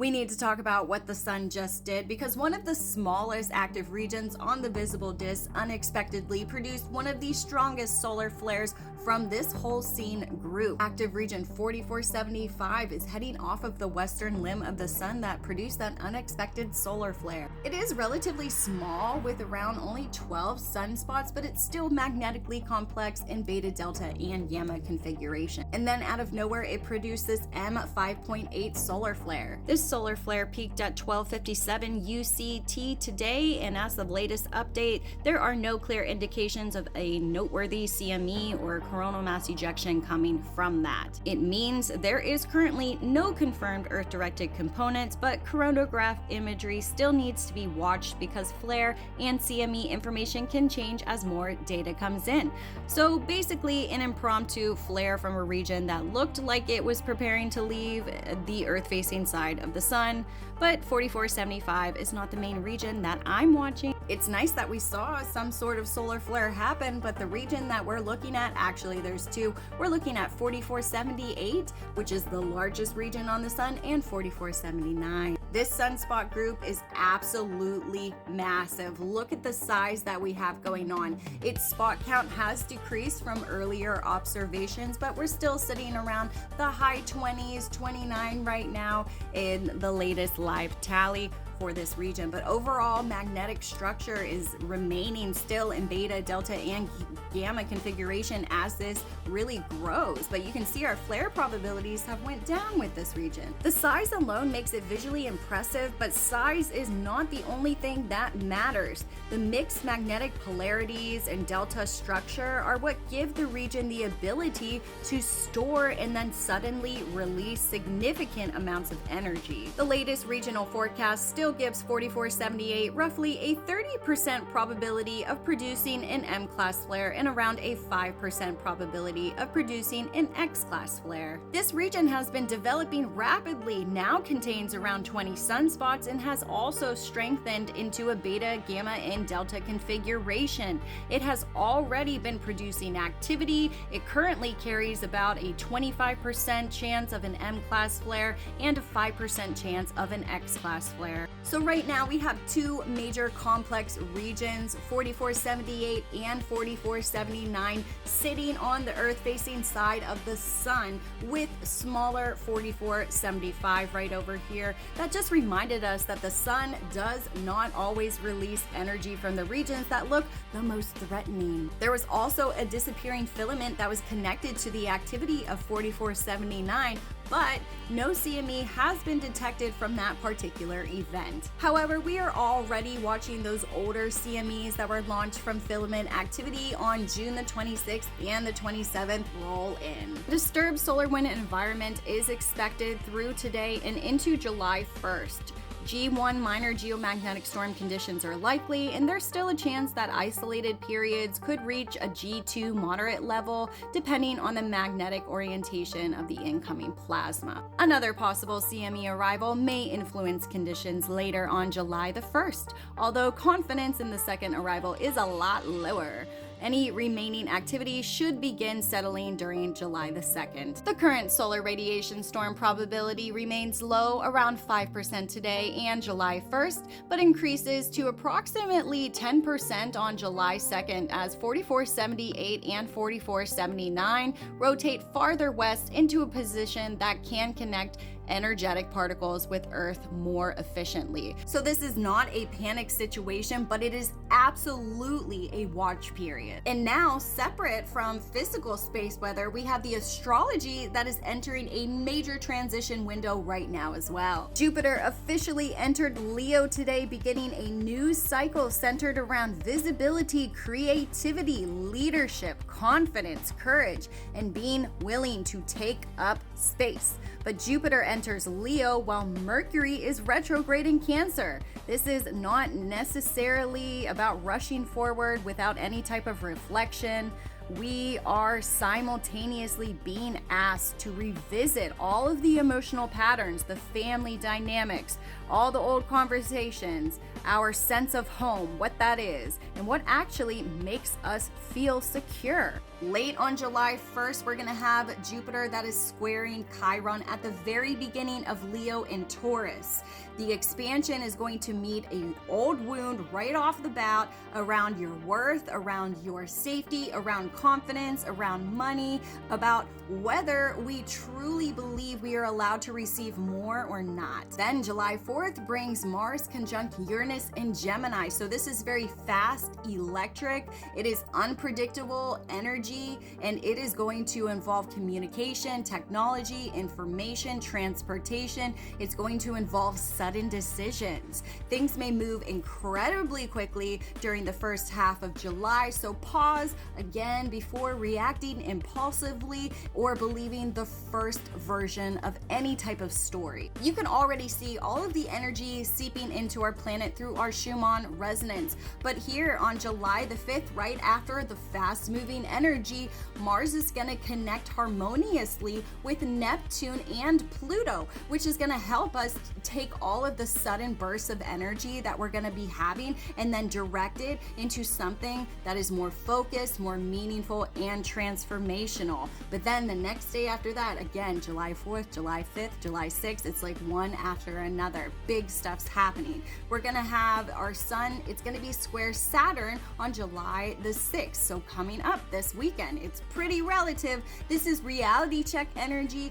We need to talk about what the sun just did because one of the smallest active regions on the visible disk unexpectedly produced one of the strongest solar flares from this whole scene group. Active region 4475 is heading off of the western limb of the sun that produced that unexpected solar flare. It is relatively small with around only 12 sunspots, but it's still magnetically complex in beta, delta, and gamma configuration. And then out of nowhere, it produced this M5.8 solar flare. This solar flare peaked at 12:57 UCT today, and as the latest update, there are no clear indications of a noteworthy CME or coronal mass ejection coming from that. It means there is currently no confirmed Earth-directed components, but coronagraph imagery still needs to be watched because flare and CME information can change as more data comes in. So basically, an impromptu flare from a region that looked like it was preparing to leave the Earth-facing side of the sun, but 4475 is not the main region that I'm watching. It's nice that we saw some sort of solar flare happen, but the region that we're looking at, actually there's two. We're looking at 4478, which is the largest region on the sun, and 4479. This sunspot group is absolutely massive. Look at the size that we have going on. Its spot count has decreased from earlier observations, but we're still sitting around the high 20s, 29 right now in the latest live tally for this region. But overall, magnetic structure is remaining still in beta, delta, and gamma configuration as this really grows. But you can see our flare probabilities have went down with this region. The size alone makes it visually impressive, but size is not the only thing that matters. The mixed magnetic polarities and delta structure are what give the region the ability to store and then suddenly release significant amounts of energy. The latest regional forecast still gives 4478 roughly a 30% probability of producing an M-class flare and around a 5% probability of producing an X-class flare. This region has been developing rapidly, now contains around 20 sunspots, and has also strengthened into a beta, gamma, and delta configuration. It has already been producing activity. It currently carries about a 25% chance of an M-class flare and a 5% chance of an X-class flare. So right now we have two major complex regions, 4478 and 4479, sitting on the Earth-facing side of the sun, with smaller 4475 right over here. That just reminded us that the sun does not always release energy from the regions that look the most threatening. There was also a disappearing filament that was connected to the activity of 4479, but no CME has been detected from that particular event. However, we are already watching those older CMEs that were launched from filament activity on June the 26th and the 27th roll in. Disturbed solar wind environment is expected through today and into July 1st. G1 minor geomagnetic storm conditions are likely, and there's still a chance that isolated periods could reach a G2 moderate level depending on the magnetic orientation of the incoming plasma. Another possible CME arrival may influence conditions later on July the 1st, although confidence in the second arrival is a lot lower. Any remaining activity should begin settling during July the 2nd. The current solar radiation storm probability remains low, around 5% today and July 1st, but increases to approximately 10% on July 2nd as 4478 and 4479 rotate farther west into a position that can connect energetic particles with Earth more efficiently. So this is not a panic situation, but it is absolutely a watch period. And now, separate from physical space weather, we have the astrology that is entering a major transition window right now as well. Jupiter officially entered Leo today, beginning a new cycle centered around visibility, creativity, leadership, confidence, courage, and being willing to take up space. But Jupiter enters Leo while Mercury is retrograde in Cancer. This is not necessarily about rushing forward without any type of reflection. We are simultaneously being asked to revisit all of the emotional patterns, the family dynamics, all the old conversations, our sense of home, what that is, and what actually makes us feel secure. Late on July 1st, we're going to have Jupiter that is squaring Chiron at the very beginning of Leo and Taurus. The expansion is going to meet an old wound right off the bat around your worth, around your safety, around confidence, around money, about whether we truly believe we are allowed to receive more or not. Then July 4th brings Mars conjunct Uranus in Gemini. So this is very fast, electric. It is unpredictable energy, and it is going to involve communication, technology, information, transportation. It's going to involve sudden decisions. Things may move incredibly quickly during the first half of July, so pause again before reacting impulsively or believing the first version of any type of story. You can already see all of the energy seeping into our planet through our Schumann resonance, but here on July the 5th, right after the fast-moving energy, Mars is going to connect harmoniously with Neptune and Pluto, which is going to help us take all of the sudden bursts of energy that we're going to be having and then direct it into something that is more focused, more meaningful, and transformational. But then the next day after that, again, July 4th, July 5th, July 6th, it's like one after another. Big stuff's happening. We're going to have our sun, it's going to be square Saturn on July the 6th. So coming up this weekend, it's pretty relative. This is reality check energy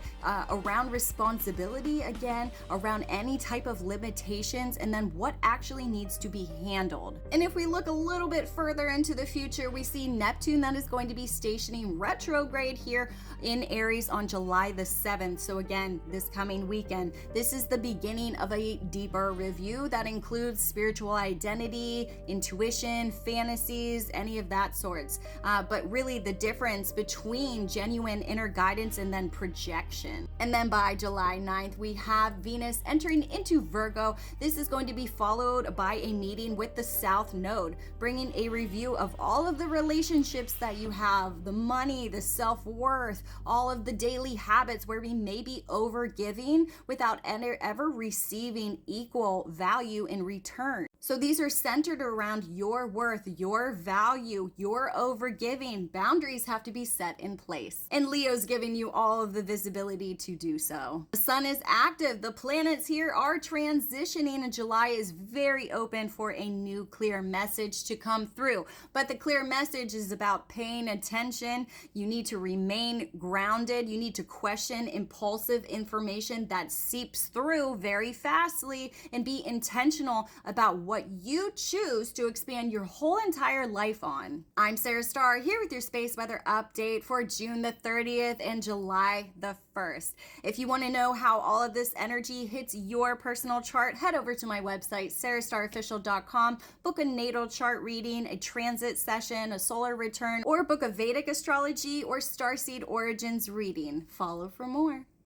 around responsibility again, around any type of limitations, and then what actually needs to be handled. And if we look a little bit further into the future, we see Neptune that is going to be stationing retrograde here in Aries on July the 7th. So again, this coming weekend, this is the beginning of a deeper review that includes spiritual identity, intuition, fantasies, any of that sorts. But really the difference between genuine inner guidance and then projection. And then by July 9th, we have Venus entering into Virgo. This is going to be followed by a meeting with the South Node, bringing a review of all of the relationships that you have, the money, the self-worth, all of the daily habits where we may be over-giving without ever receiving equal value in return. So these are centered around your worth, your value, your over-giving. Boundaries have to be set in place. And Leo's giving you all of the visibility to do so. The sun is active. The planets here are transitioning, and July is very open for a new clear message to come through. But the clear message is about paying attention. You need to remain grounded. You need to question impulsive information that seeps through very fastly and be intentional about what you choose to expand your whole entire life on. I'm Sarah Starr here with your space weather update for June the 30th and July the 1st. If you want to know how all of this energy hits your personal chart, head over to my website, sarahstarofficial.com, book a natal chart reading, a transit session, a solar return, or book a Vedic astrology or starseed origins reading. Follow for more.